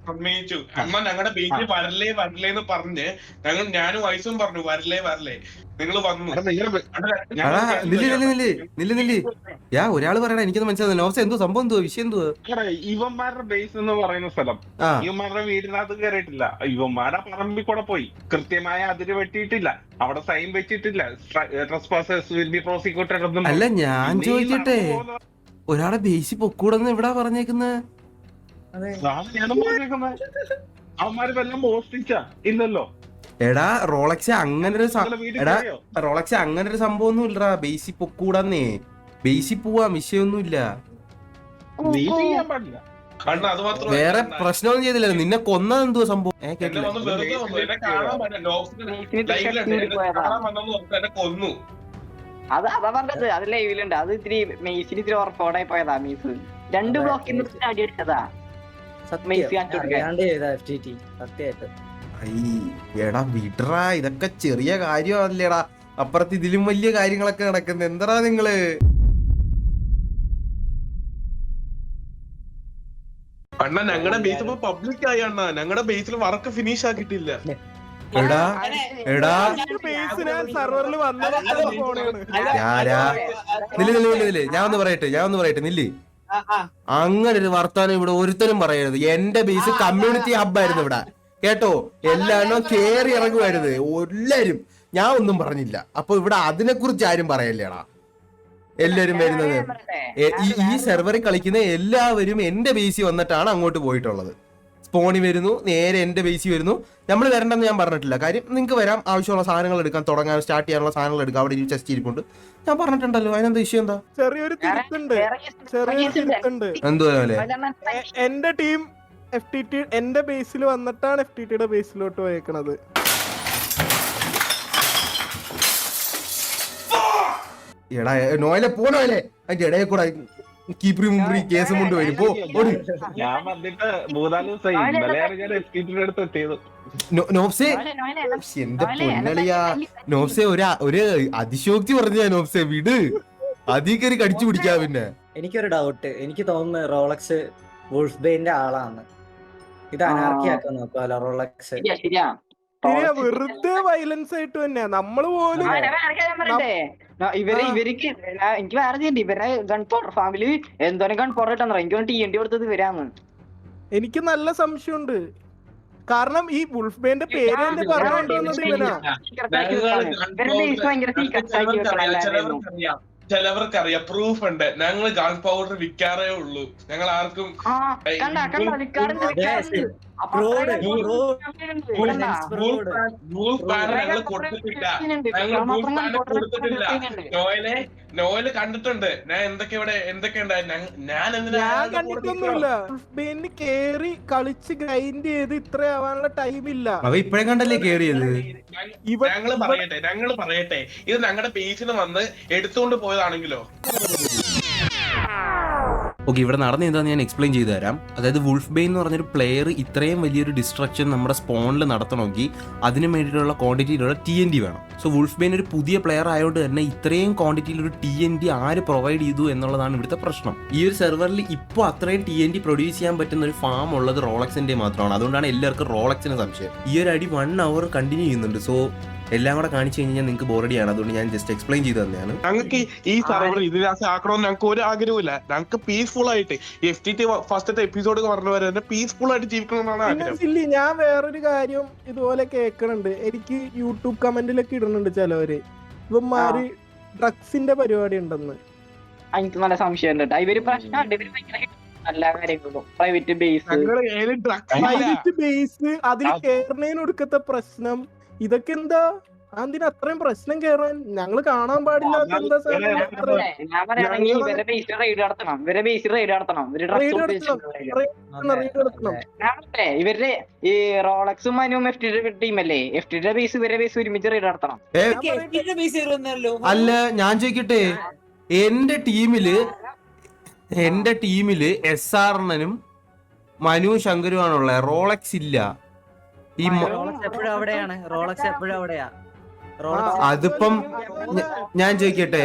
സമ്മതിച്ചു. അമ്മ ഞങ്ങളുടെ ബീച്ചിൽ വരല്ലേ വരല്ലേ എന്ന് പറഞ്ഞ് ഞാനും വയസ്സും പറഞ്ഞു വരല്ലേ വരല്ലേ, നിങ്ങൾ വന്നു. ഒരാള് പറയണ എനിക്കൊന്നും മനസ്സിലാവുന്നില്ല. നോബ്സ് എന്തോ സംഭവം, എന്തോ വിഷയം, എന്തോ ഇവന്മാരുടെ ബേസ് എന്ന് പറയുന്ന സ്ഥലം ഇവന്മാരുടെ വീടിനകത്ത് കയറിയിട്ടില്ല. ഇവന്മാരുടെ പറമ്പിൽ കൂടെ പോയി. കൃത്യമായ അതിര് വെട്ടിയിട്ടില്ല, അവിടെ സൈൻ വെച്ചിട്ടില്ല. അല്ല ഞാൻ ചോദിക്കട്ടെ, ഒരാളെ ബേസി പൊക്കൂടെന്ന് എവിടാ പറഞ്ഞേക്കുന്നത്? അവന്മാര് വല്ലതും മോഷ്ടിച്ച ഇല്ലല്ലോ. എടാ റോളക്സ് അങ്ങനൊരു റോളക്സ് അങ്ങനൊരു സംഭവം ഒന്നും ഇല്ലടാ. ബേസി പൊക്കൂടന്നേ, ബേസി പോവാ, വിഷയൊന്നും ഇല്ല. വേറെ പ്രശ്നമൊന്നും ചെയ്തില്ല. നിന്നെ കൊന്നത് എന്തുവാ സംഭവം? കൊന്നു. അത് അതാ പറഞ്ഞത്, അത് ലൈവിലുണ്ട്. അത് ഇത്തിരി മെയ്സിന് ഇത്തിരി ഓർഫോർഡായി പോയതാ. മീസ് 2 ബ്ലോക്കിൽ നിന്ന് അടി അടിച്ചതാ. എടാ വിടറാ, ഇതൊക്കെ ചെറിയ കാര്യമല്ലേടാ. അപ്പുറത്ത് ഇതിലും വലിയ കാര്യങ്ങളൊക്കെ നടക്കുന്നത്. എന്താ നിങ്ങള്? അണ്ണാ ഞങ്ങളുടെ ബേസ് പബ്ലിക് ആയി. അണ്ണാ ഞങ്ങളുടെ ബേസിൽ വർക്ക് ഫിനിഷ് ആക്കിയിട്ടില്ല. എടാ എടാ ഞാൻ ഒന്ന് പറയട്ടെ നില്ല്. അങ്ങനെ ഒരു വർത്താനം ഇവിടെ ഒരുത്തരും പറയരുത്. എന്റെ ബേസ് കമ്മ്യൂണിറ്റി ഹബ്ബായിരുന്നു ഇവിടെ, കേട്ടോ? എല്ലാരും കേറി ഇറങ്ങുമായിരുന്നു എല്ലാരും. ഞാൻ ഒന്നും പറഞ്ഞില്ല. അപ്പൊ ഇവിടെ അതിനെ കുറിച്ച് ആരും പറയല്ലേടാ. എല്ലാരും വരുന്നത് ഈ സെർവറിൽ കളിക്കുന്ന എല്ലാവരും എന്റെ ബേസി വന്നിട്ടാണ് അങ്ങോട്ട് പോയിട്ടുള്ളത്. സ്പോണി വരുന്നു, നേരെ എന്റെ ബേസി വരുന്നു. നമ്മൾ വരണ്ടെന്ന് ഞാൻ പറഞ്ഞിട്ടില്ല. കാര്യം നിങ്ങൾക്ക് വരാം, ആവശ്യമുള്ള സാധനങ്ങൾ എടുക്കാൻ, തുടങ്ങാൻ സ്റ്റാർട്ട് ചെയ്യാനുള്ള സാധനങ്ങൾ എടുക്കാം. അവിടെ ഒരു ചെസ്റ്റ് ഇരിപ്പുണ്ട്, ഞാൻ പറഞ്ഞിട്ടുണ്ടല്ലോ. അതിനെന്താ ഇഷ്യൂ? എന്താ ചെറിയൊരു തിരുത്തുണ്ട്. എന്തുപോലെ എന്റെ ടീം FTT എന്റെ ബേസിൽ വന്നിട്ടാണ് FTTയുടെ ബേസിലോട്ട് പോയേക്കണത്. എടാ നോയലെ പോണോയല്ലേ, അതിന്റെ ഇടയിൽ കൂടെ കീപ്രി മുമ്പ്രി കേസും കൊണ്ട് വരും. ഞാൻ വന്നിട്ട് 3-4 ദിവസമായി. ഇന്നലെയാണ് ഞാൻ FTTയുടെ അടുത്ത് എത്തിയത്. നോബ്സെ എന്റെ പൊന്നളിയാ, നോബ്സെ ഒരു അതിശോക്തി പറഞ്ഞ നോബ്സെ, വിട്. അതീ കയറി കടിച്ചു പിടിക്കാ. പിന്നെ എനിക്കൊരു ഡൗട്ട്. എനിക്ക് തോന്നുന്നു റോളക്സ് വുൾഫ്ബെയിന്റെ ആളാണ്. ഇത് അനാർക്കിയാക്കാൻ നോക്കുമല്ലോ റോളക്സ്. വെറുതെ വയലൻസ് ആയിട്ട് തന്നെയാ നമ്മള് പോലും. ഇവർക്ക് എനിക്ക് വേറെ ചെയ്യണ്ട. ഇവരെ ഗൺ പൗഡർ ഫാമിലി എന്തോരം ഗൺ പൗഡർ ഇട്ടെന്നോ എനിക്ക് TNT കൊടുത്തത് ഇവരാന്ന്. എനിക്ക് നല്ല സംശയമുണ്ട്. കാരണം ഈ വുൾഫ്ബെയിന്റെ പേര് തന്നെ പറഞ്ഞുകൊണ്ടുവന്നത് ഇവനാ. ചിലവർക്കറിയാം, പ്രൂഫ് ഉണ്ട്. ഞങ്ങൾ ഗൺ പൗഡർ വിൽക്കാറേ ഉള്ളൂ. ഞങ്ങൾ ആർക്കും കൊടുത്തിട്ടില്ല. നോയല് കണ്ടിട്ടുണ്ട്. ഞാൻ എന്തൊക്കെയുണ്ട്. ഞാൻ കണ്ടിട്ടൊന്നുമില്ല. വുൾഫ്ബെയിന് കേറി കളിച്ച് ഗ്രൈൻഡ് ചെയ്ത് ഇത്രയാവാനുള്ള ടൈമില്ല. ഇപ്പഴേ കണ്ടല്ലേ കേറിയത്. ഞങ്ങള് പറയട്ടെ, ഇത് ഞങ്ങളുടെ പേജിൽ വന്ന് എടുത്തുകൊണ്ട് പോയതാണെങ്കിലോ? ഓക്കെ, ഇവിടെ നടന്ന എന്താന്ന് ഞാൻ എക്സ്പ്ലെയിൻ ചെയ്തു തരാം. അതായത് വുൾഫ്ബെയിൻ എന്ന് പറഞ്ഞൊരു പ്ലെയർ ഇത്രയും വലിയൊരു ഡിസ്ട്രക്ഷൻ നമ്മുടെ സ്പോണിൽ നടത്തണമെങ്കിൽ അതിന് വേണ്ടിയിട്ടുള്ള ക്വാണ്ടിറ്റിയിലുള്ള TNT വേണം. സോ വുൾഫ്ബെയിൻ ഒരു പുതിയ പ്ലെയർ ആയതുകൊണ്ട് തന്നെ ഇത്രയും ക്വാണ്ടിറ്റിയിൽ ഒരു TNT ആര് പ്രൊവൈഡ് ചെയ്തു എന്നുള്ളതാണ് ഇവിടുത്തെ പ്രശ്നം. ഈ ഒരു സെർവറിൽ ഇപ്പോൾ അത്രയും TNT പ്രൊഡ്യൂസ് ചെയ്യാൻ പറ്റുന്ന ഒരു ഫാം ഉള്ളത് റോളക്സിന്റെ മാത്രമാണ്. അതുകൊണ്ടാണ് എല്ലാവർക്കും റോളക്സിന് സംശയം. ഈ ഒരു അടി 1 hour കണ്ടിന്യൂ ചെയ്യുന്നുണ്ട്. സോ എല്ലാം കൂടെ കാണിച്ചു കഴിഞ്ഞാൽ നിങ്ങൾക്ക് ബോറടിയാണ്. അതുകൊണ്ട് ഞാൻ ജസ്റ്റ് എക്സ്പ്ലെയിൻ ചെയ്ത് തന്നെയാണ്. ഞങ്ങൾക്ക് ഈ സർവർ ഇതിനകത്ത് ആക്കണമെന്ന് ഞങ്ങൾക്ക് ഒരു ആഗ്രഹമില്ല. ഞങ്ങൾക്ക് പീസ്ഫുൾ ആയിട്ട് FTT ഫസ്റ്റത്തെ എപ്പിസോഡ് പറഞ്ഞ പോലെ തന്നെ പീസ്ഫുൾ ആയിട്ട് ജീവിക്കണമെന്നാണ് ആഗ്രഹം. ഞാൻ വേറൊരു കാര്യം ഇതുപോലെ കേൾക്കണുണ്ട്. എനിക്ക് യൂട്യൂബ് കമന്റിലൊക്കെ ഇടുന്നുണ്ട് ചിലവര്, ഇവന്മാര് ഡ്രഗ്സിന്റെ പരിപാടി ഉണ്ടെന്ന്. എനിക്ക് നല്ല സംശയം ഉണ്ട്. ഇവര് പ്രശ്നമുണ്ട്. എല്ലാ കാര്യങ്ങളും പ്രൈവറ്റ് ബേസ് അതിൽ കേറണേന് കൊടുക്കത്തെ പ്രശ്നം. ഇതൊക്കെ എന്താ? അതിന് അത്രയും പ്രശ്നം കേറാൻ ഞങ്ങള് കാണാൻ പാടില്ലാത്ത എന്താ? ഇവരുടെ ഈ റോളക്സും മനുവും FTT ടീമല്ലേ? FTT ബേസ് ഇവരെ ബേസ് ഒരുമിച്ച് റെയ്ഡ് നടത്തണം. അല്ല ഞാൻ ചോദിക്കട്ടെ, എന്റെ ടീമില് SRനും മനു ശങ്കരും ആണുള്ളത്. റോളക്സ് ഇല്ല. ഈ അതിപ്പം ഞാൻ ചോദിക്കട്ടെ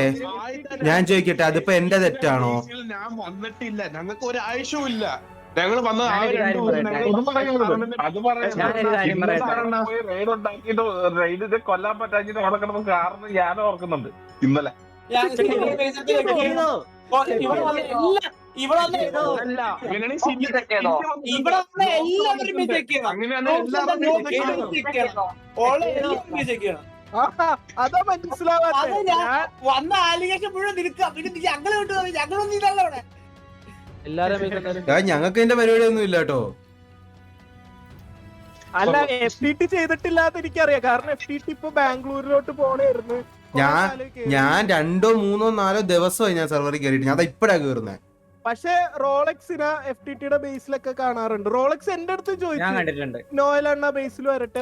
അതിപ്പോ എന്റെ തെറ്റാണോ? ഞാൻ വന്നിട്ടില്ല. ഞങ്ങൾക്ക് ഒരാഴ്ചയില്ല. ഞങ്ങൾ വന്ന ആ ഞാനൊരു 2 കാര്യം ദിവസം പറയട്ടെ. ഞങ്ങൾ അത് ഞാനൊരു കാര്യം പറയട്ടെ. റെയ്ഡ് ഉണ്ടാക്കിയിട്ട് റെയ്ഡിനെ കൊല്ലാൻ പറ്റാഞ്ഞിട്ട് അവിടെ കിടന്ന് കാരണം ഞാൻ ഓർക്കുന്നുണ്ട് ഇന്നലെ. അതാ മനസ്സിലാവാത്ത വന്ന ആലിഗേഷൻ മുഴുവൻ നിൽക്കുക പിന്നെ ഞങ്ങളെ വിട്ടു ഞങ്ങളൊന്നും ഇല്ലല്ലോ അവിടെ. ഞങ്ങൾക്ക് എന്റെ പരിപാടി ഒന്നും ഇല്ല കേട്ടോ. അല്ല FTT ചെയ്തിട്ടില്ലാത്ത എനിക്കറിയാം. കാരണം FTT ഇപ്പൊ ബാംഗ്ലൂരിലോട്ട് പോണായിരുന്നു. ഞാൻ 2, 3, 4 ദിവസമായി ഞാൻ സെർവറിൽ കയറിയിട്ട്. ഞാൻ ഇപ്പഴാ കയറുന്നത്. പക്ഷെ റോളക്സിനെ FTTയുടെ ബേസിലൊക്കെ കാണാറുണ്ട്. റോളക്സ് എന്റെ അടുത്ത് ഞാൻ ചോദിച്ചു കണ്ടിട്ടുണ്ട്. നോയൽ അണ്ണ ബേസിൽ വരട്ടെ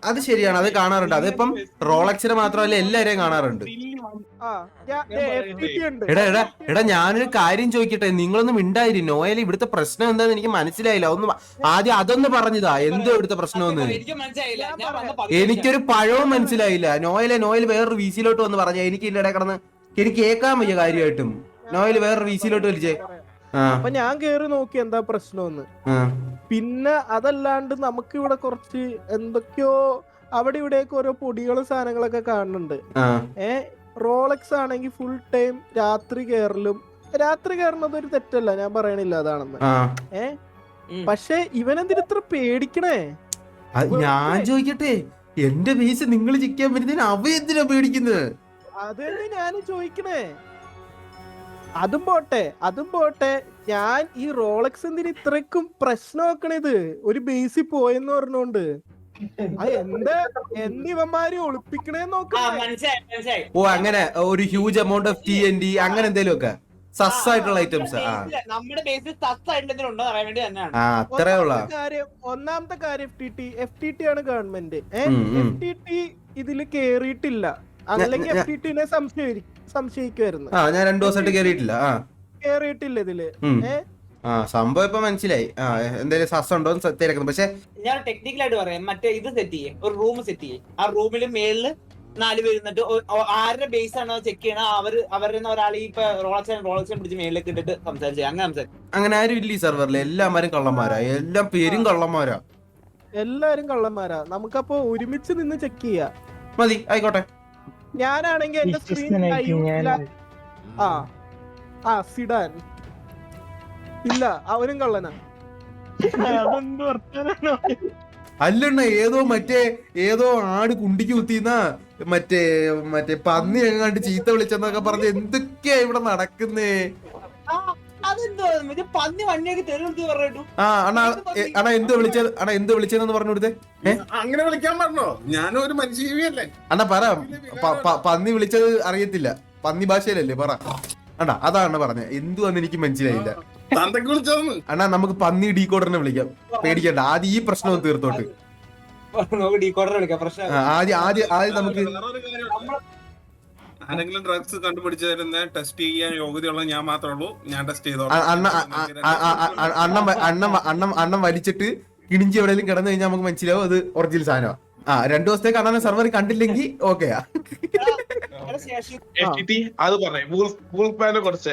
അത് ശരിയാണ്, അത് കാണാറുണ്ട്. അതിപ്പം റോളക്സിനെ മാത്രമല്ല എല്ലാരെയും കാണാറുണ്ട്. FTT ഉണ്ട്. എടാ ഞാനൊരു കാര്യം ചോദിക്കട്ടെ, നിങ്ങളൊന്നും മിണ്ടായിരി. നോയൽ ഇവിടുത്തെ പ്രശ്നം എന്താന്ന് എനിക്ക് മനസ്സിലായില്ല. ആദ്യം അതൊന്ന് പറഞ്ഞതാ, എന്തോ ഇവിടുത്തെ പ്രശ്നമെന്ന്. എനിക്ക് മനസ്സിലായില്ല. ഞാൻ വന്ന എനിക്കൊരു പഴവും മനസ്സിലായില്ല. നോയൽ വേറൊരു വീസിലോട്ട് വന്ന് പറഞ്ഞ എനിക്ക് ഇല്ലടെ കിടന്ന് എനിക്ക് കേൾക്കാൻ വയ്യ കാര്യമായിട്ടും. നോയൽ വേറൊരു വീസിലോട്ട് വലിച്ചേ. അപ്പൊ ഞാൻ കേറി നോക്കി എന്താ പ്രശ്നമെന്ന്. പിന്നെ അതല്ലാണ്ട് നമുക്ക് ഇവിടെ കുറച്ച് എന്തൊക്കെയോ അവിടെ ഇവിടെയൊക്കെ ഓരോ പൊടികളും സാധനങ്ങളൊക്കെ കാണുന്നുണ്ട്. റോളക്സ് ആണെങ്കിൽ ഫുൾ ടൈം രാത്രി കയറുന്നത് ഒരു തെറ്റല്ല, ഞാൻ പറയണില്ല അതാണെന്ന്. പക്ഷെ ഇവനെന്തിന് ഇത്ര പേടിക്കണേ? ഞാൻ ചോദിക്കട്ടെ, എന്റെ ബേസ് നിങ്ങൾ ചിക്കാൻ പറ്റുന്നതിന് അവ എന്തിനാ പേടിക്കുന്നത്? അത് തന്നെ ഞാൻ ചോദിക്കണേ. അതും പോട്ടെ ഞാൻ ഈ റോളക്സ് എന്തിന് ഇത്രക്കും പ്രശ്നമാക്കണത്? ഒരു ബേസിൽ പോയെന്ന് പറഞ്ഞോണ്ട് എന്തിവന്മാര് ഒളിപ്പിക്കണേന്ന് നോക്കാം. മനസ്സിലായി. ഓ അങ്ങനെ ഒരു ഹ്യൂജ് എമൗണ്ട് ഓഫ് TNT അങ്ങനെ എന്തെങ്കിലും ഒക്കെ സസ് ആയിട്ടുള്ള ഐറ്റംസ്. നമ്മുടെ ബേസിൽ സസ് ആയിട്ട് ഉണ്ടോ അറിയാൻ വേണ്ടി തന്നെയാണ്. അത്രേ ഉള്ള ഒന്നാമത്തെ കാര്യം FTT ആണ് ഗവൺമെന്റ്. FTT ഇതില് കേറിയിട്ടില്ല. അല്ലെങ്കിൽ FTTനെ സംശയിക്കുമായിരുന്നു. ഞാൻ 2 ദിവസമായിട്ട് കേറിയിട്ടില്ല ഇതില്. സംഭവം ഇപ്പൊ മനസ്സിലായി. എന്തെങ്കിലും സസ് ഉണ്ടോ തിരക്കുന്നു. പക്ഷെ ഞാൻ ടെക്നിക്കലായിട്ട് പറയാം, മറ്റേ ഇത് സെറ്റ് ചെയ്യേ, ഒരു റൂം സെറ്റ് ചെയ്യേ. ആ റൂമില് മേളില് 4 പേര് നിന്നിട്ട് ആരുടെ ബേസ് ആണോ ചെക്ക് ചെയ്യണം, അവരുടെ ഒരാൾ ഈ റോളക്സിനെ പിടിച്ച് മേളിലേക്ക് ഇട്ടിട്ട് സംസാരിച്ചേ. അങ്ങനെ ആരും ഇല്ല ഈ സെർവറിൽ. എല്ലാവരും കള്ളന്മാരാ, എല്ലാം പേരും കള്ളന്മാരാ. എല്ലാരും കള്ളന്മാരാ. നമുക്കപ്പോ ഒരുമിച്ച് നിന്ന് ചെക്ക് ചെയ്യാം. മതി, ആയിക്കോട്ടെ. ഞാനാണെങ്കിൽ എന്റെ സ്ക്രീൻ സിഡാൻ ഇല്ല, അവനും കള്ളനാ. അല്ലണ്ണ ഏതോ ആട് കുണ്ടിക്ക് കുത്തിന്നാ മറ്റേ പന്നി എങ്ങാണ്ട് ചീത്ത വിളിച്ചെന്നൊക്കെ പറഞ്ഞ് എന്തൊക്കെയാ ഇവിടെ നടക്കുന്നേ? പന്നി വണ്ടിയൊക്കെ തെരുവിളിച്ച് പറഞ്ഞു. അണ്ണാ എന്ത് വിളിച്ചെന്ന് പറഞ്ഞു കൊടുത്തേ. അങ്ങനെ വിളിക്കാൻ പറഞ്ഞോ? ഞാനും ഒരു മനുഷ്യല്ലേ. അണ്ണാ പറ, പന്നി വിളിച്ചത് അറിയത്തില്ല, പന്നി ഭാഷയിലല്ലേ പറ. അണ്ണാ അതാണ് പറഞ്ഞത്, എന്തുവന്ന് എനിക്ക് മനസ്സിലായില്ല. അണ്ണാ നമുക്ക് പന്നി ഡീകോഡറിനെ വിളിക്കാം, പേടിക്കണ്ട. ആദ്യം ഈ പ്രശ്നം തീർത്തോട്ട്. ആദ്യം നമുക്ക് ആരെങ്കിലും ഡ്രഗ്സ് കണ്ടുപിടിച്ചതിനെ ടെസ്റ്റ് ചെയ്യാൻ യോഗ്യതയുള്ള ഞാൻ മാത്രമേ ഉള്ളൂ. ഞാൻ ടെസ്റ്റ് ചെയ്തോളാം. അണ്ണം വലിച്ചിട്ട് കിണിഞ്ചി എവിടെയെങ്കിലും കിടന്നു കഴിഞ്ഞാൽ നമുക്ക് മനസ്സിലാവും അത് ഒറിജിനൽ സാധനമാണ്. 2 ദിവസത്തേക്ക് അണ്ണനെ സെർവർ കണ്ടില്ലെങ്കിൽ ഓക്കെയാ. അത് പറയാം. വൂൾഫാനെ കുറിച്ച്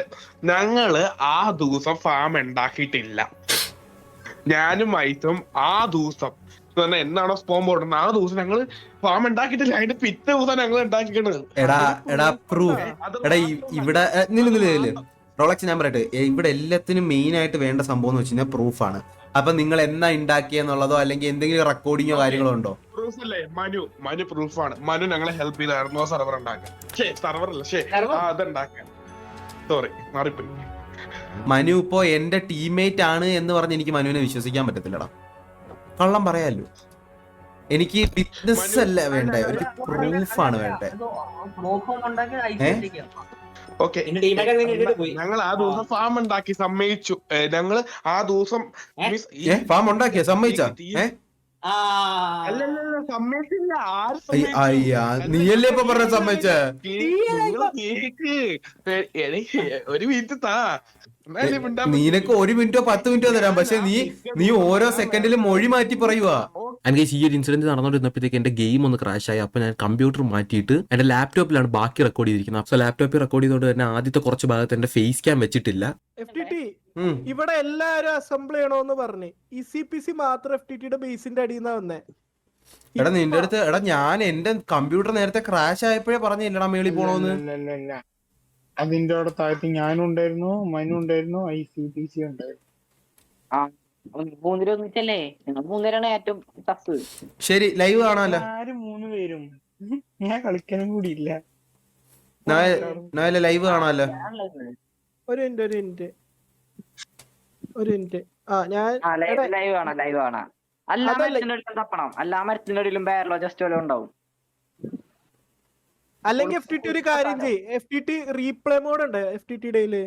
ഞങ്ങള് ആ ദിവസം ഫാം ഉണ്ടാക്കിയിട്ടില്ല. ഞാനും മൈറ്റും ആ ദിവസം തന്നെ എന്നാണോ സ്പോം പോടുന്നത് ആ ദിവസം ഞങ്ങള് ഫാം ഉണ്ടാക്കിയിട്ടില്ല. അതിന്റെ പിറ്റേ ദിവസം ഞങ്ങൾ ഉണ്ടാക്കിക്കണത്. എടാ പ്രൂഫ്. എടാ ഇവിടെ റോളക്സ് ഞാൻ പറയട്ടെ, ഇവിടെ എല്ലാത്തിനും മെയിൻ ആയിട്ട് വേണ്ട സംഭവം എന്ന് വെച്ച് കഴിഞ്ഞാൽ പ്രൂഫാണ്. അപ്പൊ നിങ്ങൾ എന്നാ ഉണ്ടാക്കിയെന്നുള്ളതോ അല്ലെങ്കിൽ എന്തെങ്കിലും റെക്കോർഡിങ്ങോ കാര്യങ്ങളോ ഉണ്ടോ? പ്രൂഫ് അല്ലേ? മനു പ്രൂഫാണ്. മനു ഞങ്ങളെ ഹെൽപ്പ് ചെയ്തായിരുന്നു സെർവർ ഉണ്ടാക്കാൻ. അതുണ്ടാക്കാൻ. സോറി മാറിപ്പോയി. മനു ഇപ്പോ എന്റെ ടീംമേറ്റ് ആണ് എന്ന് പറഞ്ഞ് എനിക്ക് മനുവിനെ വിശ്വസിക്കാൻ പറ്റത്തില്ലടാ. കള്ളം പറയാലോ. എനിക്ക് ബിസിനസ് അല്ല വേണ്ടേ, ഒരു പ്രൂഫാണ് വേണ്ടേ. ഞങ്ങൾ ആ ദിവസം ഫാം ഉണ്ടാക്കി സമ്മതിച്ചു. ഞങ്ങള് ആ ദിവസം ഫാം ഉണ്ടാക്കിയ സമ്മതിച്ചാ? സമ്മതിച്ചില്ല. അയ്യാ നീയല്ലേ ഇപ്പൊ പറഞ്ഞ സമ്മതിച്ചേ? ഒരു മിനിറ്റ് താ. നിനക്ക് 1 മിനിറ്റോ 10 മിനിറ്റോ തരാം. പക്ഷെ നീ ഓരോ സെക്കൻഡിലും മൊഴി മാറ്റി പറയുവാ. എനിക്ക് ഈ ഒരു ഇൻസിഡന്റ് നടന്നുകൊണ്ടിരുന്നപ്പോഴത്തേക്ക് എന്റെ ഗെയിം ഒന്ന് ക്രാഷ് ആയി. അപ്പൊ ഞാൻ കമ്പ്യൂട്ടർ മാറ്റിയിട്ട് എന്റെ ലാപ്ടോപ്പിലാണ് ബാക്കി റെക്കോർഡ് ചെയ്തിരിക്കുന്നത്. അപ്പൊ ലാപ്ടോപ്പിൽ റെക്കോർഡ് ചെയ്തുകൊണ്ട് തന്നെ ആദ്യത്തെ കുറച്ച് ഭാഗത്ത് എന്റെ ഫേസ് ക്യാം വെച്ചിട്ടില്ല. ഇവിടെ എല്ലാരും അസംബിൾ ചെയ്യണോന്ന് പറഞ്ഞ് ECPC മാത്രം FTT ബേസിന്റെ അടിയിൽ നിന്നാ വന്നേ. എടാ നിന്റെ അടുത്ത് എടാ ഞാൻ എന്റെ കമ്പ്യൂട്ടർ നേരത്തെ ക്രാഷ് ആയപ്പോഴേ പറഞ്ഞില്ലടാ മേളിൽ പോണോന്ന്. അതിന്റെ അവിടെ താഴത്ത് ഞാനും ഉണ്ടായിരുന്നു, മനു ഉണ്ടായിരുന്നു, ICPC ഉണ്ടായിരുന്നു. 3 ഒന്നിച്ചല്ലേ? നിങ്ങൾ 3 ഏറ്റവും ടഫ്. ശരി ലൈവ് കാണാമല്ലോ. ആരും 3 പേരും ഞാൻ കളിക്കാനും കൂടി ഇല്ല. ലൈവ് കാണാമല്ലോ. ഒരു മിനിറ്റ്. ഞാൻ ലൈവ് കാണാം. എല്ലാ മരത്തിനടിയിലും തപ്പണം. എല്ലാ മരത്തിനടിയിലും ബാരലോ ജസ്റ്റ് വല്ല ഉണ്ടാവും. അല്ലെങ്കിൽ FTT ഒരു കാര്യം ചെയ്യ്. FTT റീപ്ലേ മോഡ് ഉണ്ട് FTT ഡേയില്.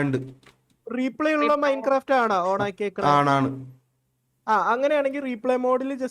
ഉണ്ട്. റീപ്ലേ ഉള്ള മൈൻക്രാഫ്റ്റ് ആണോ ഓൺ ആക്കിയേക്കണേ? ആണ്. അങ്ങനെയാണെങ്കിൽ റീപ്ലേ മോഡിൽ ജസ്റ്റ്